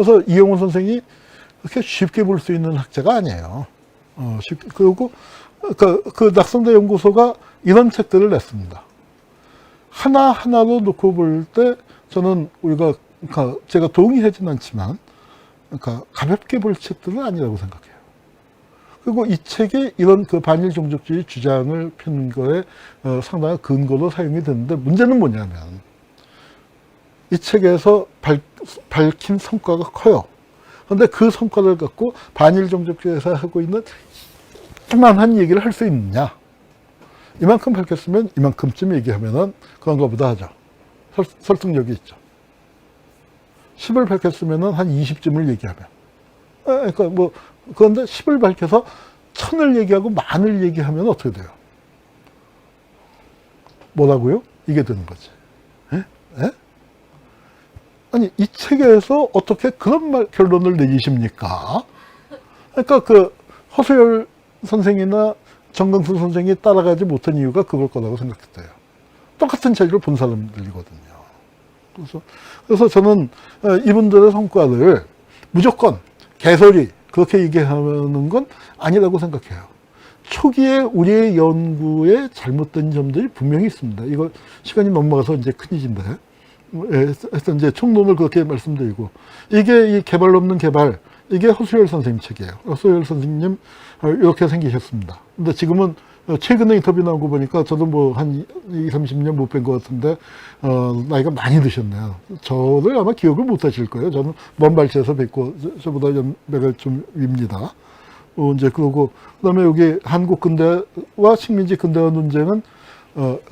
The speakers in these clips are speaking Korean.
그래서 이영훈 선생이 그렇게 쉽게 볼 수 있는 학자가 아니에요. 그리고 그 낙성대 연구소가 이런 책들을 냈습니다. 하나하나로 놓고 볼 때 저는 우리가 제가 동의하진 않지만 가볍게 볼 책들은 아니라고 생각해요. 그리고 이 책이 이런 그 반일 종족주의 주장을 펴는 거에 상당한 근거로 사용이 되는데, 문제는 뭐냐면 이 책에서 밝힌 성과가 커요. 그런데 그 성과를 갖고 반일 종족주의에서 하고 있는 이만한 얘기를 할 수 있느냐. 이만큼 밝혔으면 이만큼쯤 얘기하면은 그런 것보다 하죠. 설득력이 있죠. 10을 밝혔으면은 한 20쯤을 얘기하면. 그러니까 그런데 10을 밝혀서 1000을 얘기하고 10,000을 얘기하면 어떻게 돼요? 뭐라고요? 이게 되는 거지. 에? 에? 아니, 이 책에서 어떻게 그런 결론을 내리십니까? 그러니까 허수열 선생이나 정강수 선생이 따라가지 못한 이유가 그걸 거라고 생각했어요. 똑같은 책을 본 사람들이거든요. 그래서 저는 이분들의 성과를 무조건 개소리 그렇게 얘기하는 건 아니라고 생각해요. 초기에 우리의 연구에 잘못된 점들이 분명히 있습니다. 이거 시간이 넘어가서 이제 큰일인데, 해서 이제 총론을 그렇게 말씀드리고, 이게 이 개발 없는 개발, 이게 허수열 선생님 책이에요. 허수열 선생님 이렇게 생기셨습니다. 근데 지금은 최근에 인터뷰 나온 거 보니까 저도 뭐 한 20, 30년 못 뵌 것 같은데 나이가 많이 드셨네요. 저를 아마 기억을 못 하실 거예요. 저는 먼 발치에서 뵙고 저보다 연배가 좀 윗니다. 이제 그러고 그다음에 여기 한국 근대와 식민지 근대화 논쟁은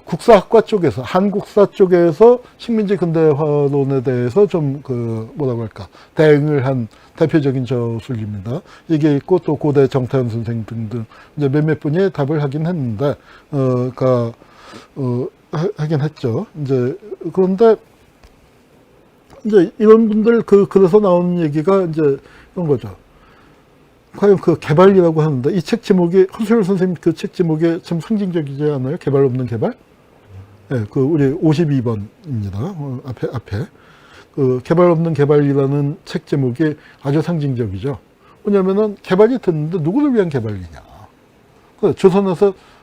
국사학과 쪽에서, 한국사 쪽에서 식민지 근대화론에 대해서 좀 뭐라고 할까, 대응을 한 대표적인 저술입니다. 이게 있고 또 고대 정태현 선생 등등 이제 몇몇 분이 답을 하긴 했는데, 하긴 했죠. 이제 그런데 이제 이런 분들 그래서 나오는 얘기가 이제 이런 거죠. 과연 그 개발이라고 하는데, 이 책 제목이, 허수열 선생님 그 책 제목이 참 상징적이지 않아요? 개발 없는 개발? 네, 우리 52번입니다. 앞에. 개발 없는 개발이라는 책 제목이 아주 상징적이죠. 왜냐면은 개발이 됐는데 누구를 위한 개발이냐.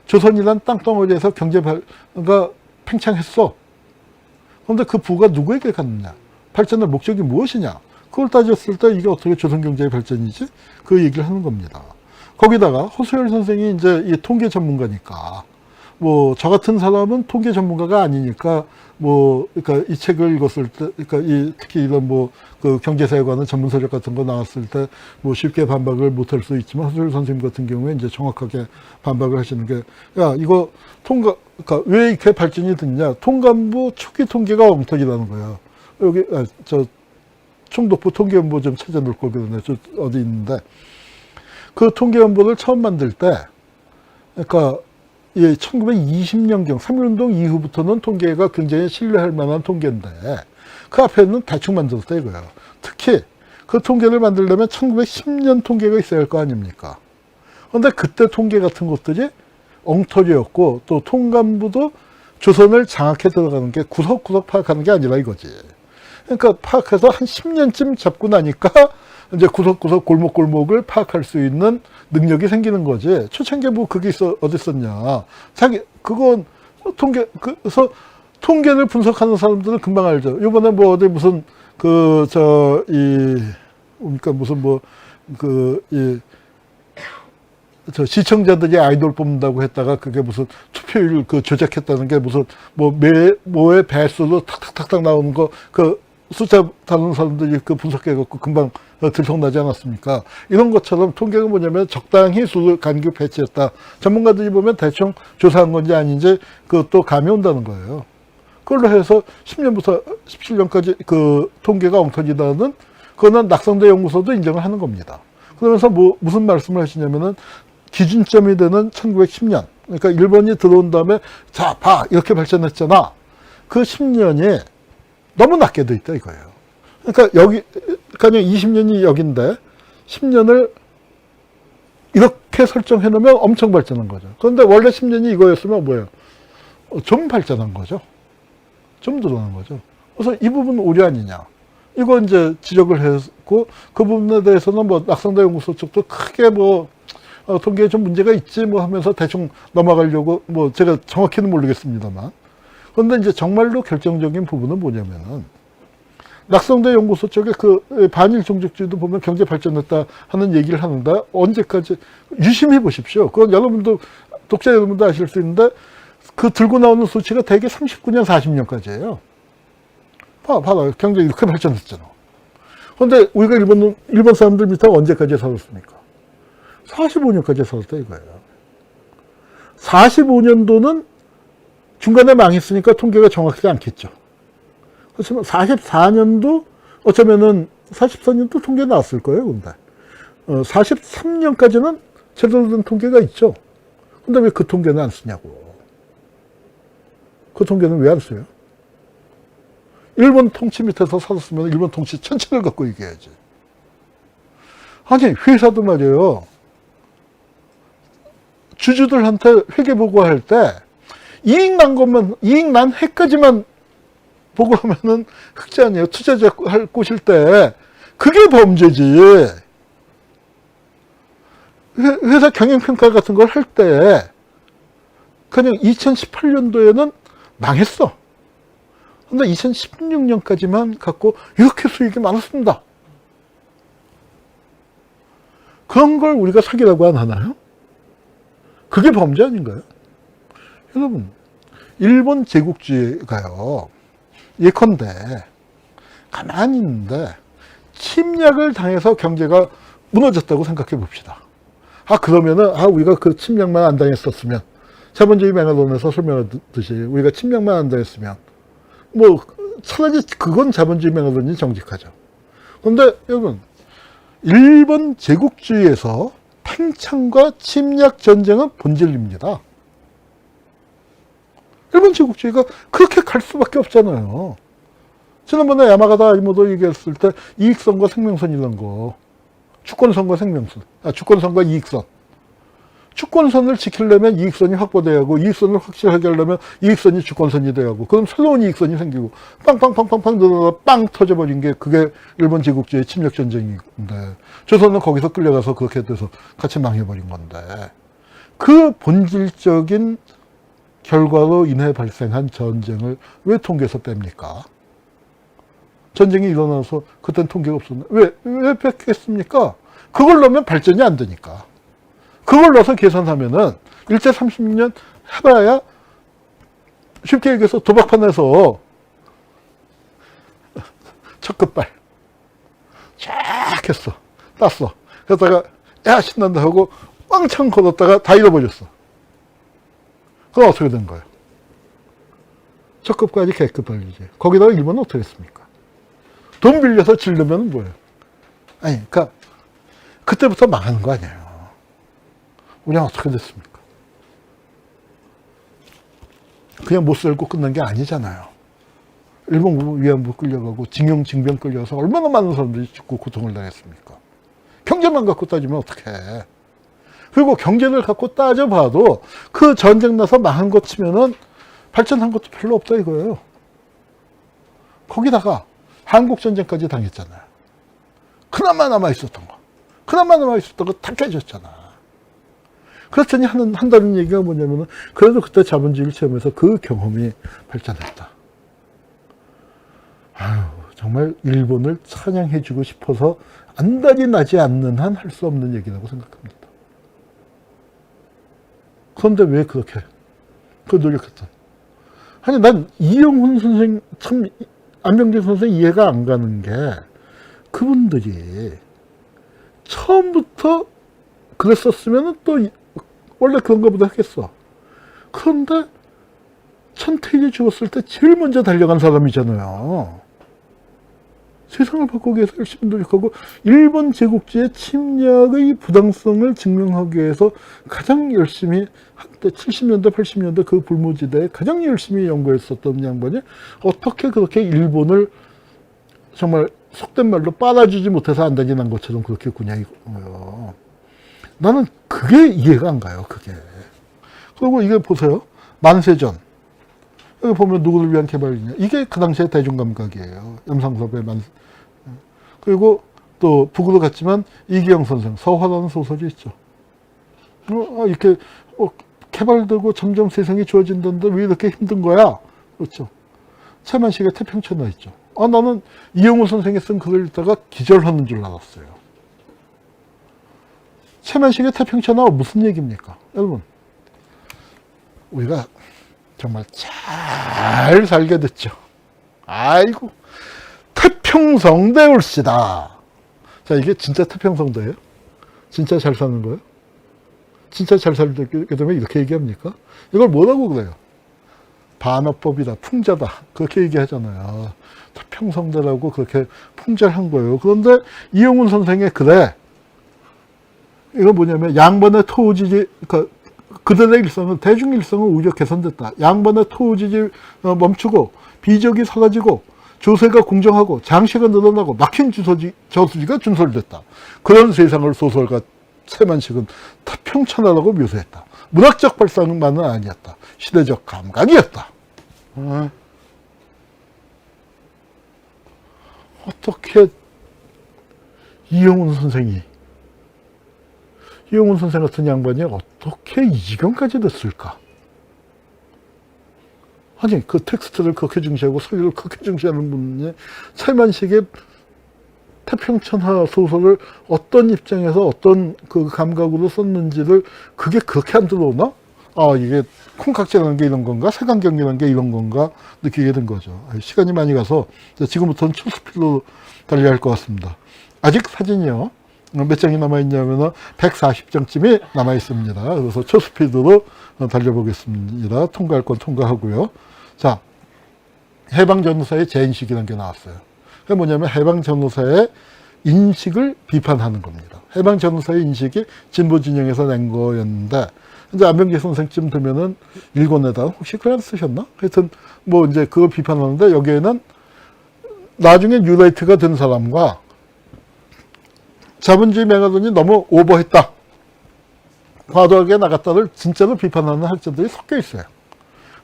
조선이란 땅덩어리에서 경제가 팽창했어. 그런데 그 부가 누구에게 갔느냐. 발전의 목적이 무엇이냐. 그걸 따졌을 때 이게 어떻게 조선 경제의 발전이지? 그 얘기를 하는 겁니다. 거기다가 허수열 선생이 이제 이 통계 전문가니까, 저 같은 사람은 통계 전문가가 아니니까, 그러니까 이 책을 읽었을 때, 그러니까 특히 이런 그 경제사에 관한 전문 서적 같은 거 나왔을 때, 쉽게 반박을 못 할 수 있지만, 허수열 선생님 같은 경우에 이제 정확하게 반박을 하시는 게, 이거 그러니까 왜 이렇게 발전이 됐냐? 통감부 초기 통계가 엉터리라는 거예요. 여기, 충북부 통계연보 좀 찾아놓을 거거든요. 저 어디 있는데. 그 통계연보를 처음 만들 때, 그러니까 1920년경 3.1운동 이후부터는 통계가 굉장히 신뢰할 만한 통계인데, 그 앞에는 대충 만들었다 이거예요. 특히 그 통계를 만들려면 1910년 통계가 있어야 할 거 아닙니까? 그런데 그때 통계 같은 것들이 엉터리였고, 또 통감부도 조선을 장악해 들어가는 게 구석구석 파악하는 게 아니라 이거지. 그러니까 파악해서 한 10년쯤 잡고 나니까 이제 구석구석 골목골목을 파악할 수 있는 능력이 생기는 거지. 초창기에 그게 어디 있었냐. 그건 그래서 통계를 분석하는 사람들은 금방 알죠. 이번에 어디 무슨 그러니까 무슨 시청자들이 아이돌 뽑는다고 했다가 그게 무슨 투표율 조작했다는 게 무슨 뭐의 배수로 탁탁탁탁 나오는 거, 숫자 다루는 사람들이 분석해갖고 금방 들통나지 않았습니까? 이런 것처럼 통계가 뭐냐면 적당히 수를 간격 배치했다. 전문가들이 보면 대충 조사한 건지 아닌지 또 감이 온다는 거예요. 그걸로 해서 10년부터 17년까지 통계가 엉터리다는, 그거는 낙성대 연구소도 인정을 하는 겁니다. 그러면서 무슨 말씀을 하시냐면은, 기준점이 되는 1910년, 그러니까 일본이 들어온 다음에 자, 이렇게 발전했잖아. 그 10년이 너무 낮게 돼 있다 이거예요. 그러니까 20년이 여긴데 10년을 이렇게 설정해 놓으면 엄청 발전한 거죠. 그런데 원래 10년이 이거였으면 뭐예요? 좀 발전한 거죠. 좀 늘어난 거죠. 그래서 이 부분 오류 아니냐. 이거 이제 지적을 했고, 그 부분에 대해서는 뭐 낙성대 연구소 쪽도 크게 뭐 통계에 좀 문제가 있지 뭐 하면서 대충 넘어가려고, 뭐 제가 정확히는 모르겠습니다만. 그런데 이제 정말로 결정적인 부분은 뭐냐면은, 낙성대 연구소 쪽에 그 반일 종족주의도 보면 경제 발전했다 하는 얘기를 하는데, 언제까지 유심히 보십시오. 그건 여러분도, 독자 여러분도 아실 수 있는데, 그 들고 나오는 수치가 대개 39년, 40년까지예요. 봐봐요. 경제 이렇게 발전했잖아. 그런데 우리가 일본 사람들 밑에 언제까지 살았습니까? 45년까지 살았다 이거예요. 45년도는 중간에 망했으니까 통계가 정확하지 않겠죠. 그렇지만 44년도 어쩌면은 44년도 통계 나왔을 거예요. 근데 43년까지는 제대로 된 통계가 있죠. 근데 왜 그 통계는 안 쓰냐고. 그 통계는 왜 안 써요? 일본 통치 밑에서 살았으면 일본 통치 전체를 갖고 얘기해야지. 아니, 회사도 말이에요. 주주들한테 회계보고할 때 이익 난 해까지만 보고하면은 흑자 아니에요. 투자자 할 곳일 때 그게 범죄지. 회사 경영평가 같은 걸 할 때 그냥 2018년도에는 망했어. 근데 2016년까지만 갖고 이렇게 수익이 많았습니다. 그런 걸 우리가 사기라고 안 하나요? 그게 범죄 아닌가요? 여러분, 일본 제국주의가요, 예컨대 가만히 있는데 침략을 당해서 경제가 무너졌다고 생각해 봅시다. 그러면은 우리가 그 침략만 안 당했었으면, 자본주의 맹화론에서 설명하듯이 우리가 침략만 안 당했으면, 뭐 차라리 그건 자본주의 맹화론이 정직하죠. 그런데 여러분, 일본 제국주의에서 팽창과 침략 전쟁은 본질입니다. 일본 제국주의가 그렇게 갈 수밖에 없잖아요. 지난번에 야마가다 이모도 얘기했을 때 이익선과 생명선 이런 거, 주권선과 생명선, 주권선과 이익선. 주권선을 지키려면 이익선이 확보돼야 하고, 이익선을 확실하게 하려면 이익선이 주권선이 돼야 하고, 그럼 새로운 이익선이 생기고 빵빵빵빵빵 늘어나다 빵 터져버린 게 그게 일본 제국주의 침략전쟁인데, 조선은 거기서 끌려가서 그렇게 돼서 같이 망해버린 건데, 그 본질적인 결과로 인해 발생한 전쟁을 왜 통계에서 뺍니까? 전쟁이 일어나서 그땐 통계가 없었나? 왜 뺐겠습니까? 그걸 넣으면 발전이 안 되니까. 그걸 넣어서 계산하면은 일제 30년 해봐야, 쉽게 얘기해서 도박판에서 첫 끝발 쫙 했어. 땄어. 그러다가 야 신난다 하고 왕창 걸었다가 다 잃어버렸어. 그럼 어떻게 된 거예요? 첫 끝까지 개끝발이지. 거기다가 일본은 어떻게 했습니까? 돈 빌려서 질르면 뭐예요? 아니, 그러니까 그때부터 망하는 거 아니에요. 우리는 어떻게 됐습니까? 그냥 못 살고 끝난 게 아니잖아요. 일본 위안부 끌려가고 징용 징병 끌려가서 얼마나 많은 사람들이 죽고 고통을 당했습니까? 경제만 갖고 따지면 어떡해. 그리고 경제를 갖고 따져봐도 그 전쟁 나서 망한 것 치면은 발전한 것도 별로 없다 이거예요. 거기다가 한국전쟁까지 당했잖아요. 그나마 남아있었던 거. 그나마 남아있었던 거 다 깨졌잖아. 그렇더니 한다는 얘기가 뭐냐면은, 그래도 그때 자본주의를 체험해서 그 경험이 발전했다. 정말 일본을 찬양해주고 싶어서 안달이 나지 않는 한 할 수 없는 얘기라고 생각합니다. 그런데 왜 그렇게 그 노력했다? 아니, 난 이영훈 선생, 참 안병재 선생 이해가 안 가는 게, 그분들이 처음부터 그랬었으면 또 원래 그런 것보다 하겠어. 그런데 천태일이 죽었을 때 제일 먼저 달려간 사람이잖아요. 세상을 바꾸기 위해서 열심히 노력하고 일본 제국주의 침략의 부당성을 증명하기 위해서 가장 열심히, 한때 70년대 80년대 그 불모지대에 가장 열심히 연구했었던 양반이 어떻게 그렇게 일본을 정말 속된 말로 빨아주지 못해서 안달이 난 것처럼 그렇게 군냐 이거예요. 나는 그게 이해가 안 가요. 그게. 그리고 이게 보세요. 만세전. 여기 보면 누구를 위한 개발이냐. 이게 그 당시의 대중감각이에요. 염상섭의 그리고 또 북으로 갔지만 이기영 선생 서화라는 소설이 있죠. 이렇게 개발되고 점점 세상이 좋아진다는데 왜 이렇게 힘든 거야? 그렇죠. 최만식의 태평천하 있죠. 나는 이영훈 선생이 쓴 글을 읽다가 기절하는 줄 알았어요. 최만식의 태평천하가 무슨 얘기입니까? 여러분, 우리가 정말 잘 살게 됐죠. 아이고, 태평성대 올시다. 자, 이게 진짜 태평성대예요? 진짜 잘 사는 거예요? 진짜 잘 살게 되면 이렇게 얘기합니까? 이걸 뭐라고 그래요? 반어법이다, 풍자다, 그렇게 얘기하잖아요. 태평성대라고 그렇게 풍자한 거예요. 그런데 이영훈 선생의 글에 이건 뭐냐면 양반의 토지지, 그들의 일성은, 대중 일성은 오히려 개선됐다. 양반의 토지지 멈추고 비적이 사라지고 조세가 공정하고 장시가 늘어나고 막힌 저수지가 준설됐다. 그런 세상을 소설가 최만식은 태평천하라고 묘사했다. 문학적 발상만은 아니었다. 시대적 감각이었다. 어떻게 이영훈 선생 같은 양반이 어떻게 이 지경까지 됐을까? 아니, 그 텍스트를 그렇게 중시하고 서유를 그렇게 중시하는 분이 최만식의 태평천하 소설을 어떤 입장에서 어떤 그 감각으로 썼는지를 그게 그렇게 안 들어오나? 이게 콩깍지라는 게 이런 건가? 색안경이라는 게 이런 건가? 느끼게 된 거죠. 시간이 많이 가서 지금부터는 초스피드로 달려야 할 것 같습니다. 아직 사진이요. 몇 장이 남아있냐면 140장쯤이 남아있습니다. 그래서 초스피드로 달려보겠습니다. 통과할 건 통과하고요. 자, 해방전후사의 재인식이라는 게 나왔어요. 그게 뭐냐면 해방전후사의 인식을 비판하는 겁니다. 해방전후사의 인식이 진보진영에서 낸 거였는데, 이제 안병재 선생쯤 되면은 일권에다 혹시 글 안 쓰셨나? 하여튼 뭐 이제 그걸 비판하는데, 여기에는 나중에 뉴라이트가 된 사람과 자본주의 맹하더니 너무 오버했다, 과도하게 나갔다를 진짜로 비판하는 학자들이 섞여 있어요.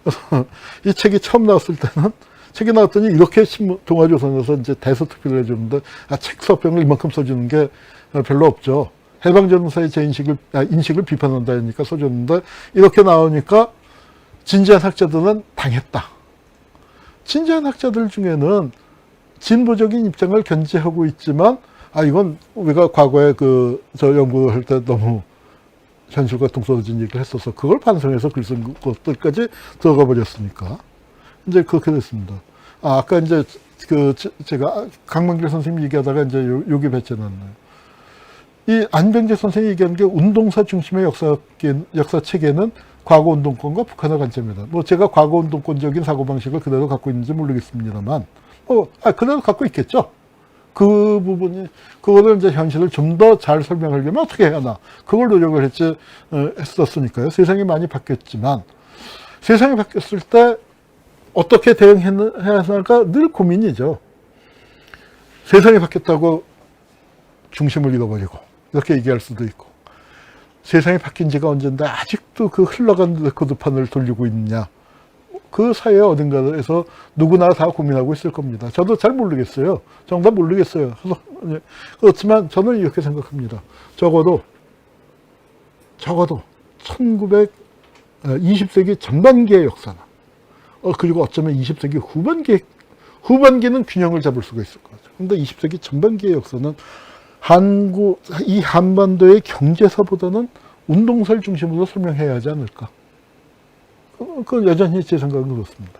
그래서 이 책이 처음 나왔을 때는, 책이 나왔더니 이렇게 동아조선에서 이제 대서특필을 해주는데, 책 서평을 이만큼 써주는 게 별로 없죠. 해방전후사의 인식을 비판한다니까 써줬는데, 이렇게 나오니까 진지한 학자들은 당했다. 진지한 학자들 중에는 진보적인 입장을 견지하고 있지만, 이건 우리가 과거에 저 연구할 때 너무 현실과 동떨어진 얘기를 했어서 그걸 반성해서 글 쓴 것들까지 들어가 버렸으니까 이제 그렇게 됐습니다. 아까 이제 제가 강만길 선생님 얘기하다가 이제 여기 뱉어놨네요. 이 안병재 선생이 얘기하는 게 운동사 중심의 역사 체계는 과거 운동권과 북한의 관점이다. 뭐 제가 과거 운동권적인 사고방식을 그대로 갖고 있는지 모르겠습니다만, 그대로 갖고 있겠죠. 그 부분이, 그거를 이제 현실을 좀 더 잘 설명하려면 어떻게 해야 하나. 그걸 노력을 했었으니까요. 세상이 많이 바뀌었지만, 세상이 바뀌었을 때 어떻게 대응해야 하나가 늘 고민이죠. 세상이 바뀌었다고 중심을 잃어버리고, 이렇게 얘기할 수도 있고, 세상이 바뀐 지가 언젠데 아직도 그 흘러간 레코드판을 돌리고 있느냐. 그 사회 어딘가에서 누구나 다 고민하고 있을 겁니다. 저도 잘 모르겠어요. 정답 모르겠어요. 그렇지만 저는 이렇게 생각합니다. 적어도 20세기 전반기의 역사나, 그리고 어쩌면 20세기 후반기는 균형을 잡을 수가 있을 것 같아요. 그런데 20세기 전반기의 역사는 이 한반도의 경제사보다는 운동사를 중심으로 설명해야 하지 않을까. 그건 여전히 제 생각은 그렇습니다.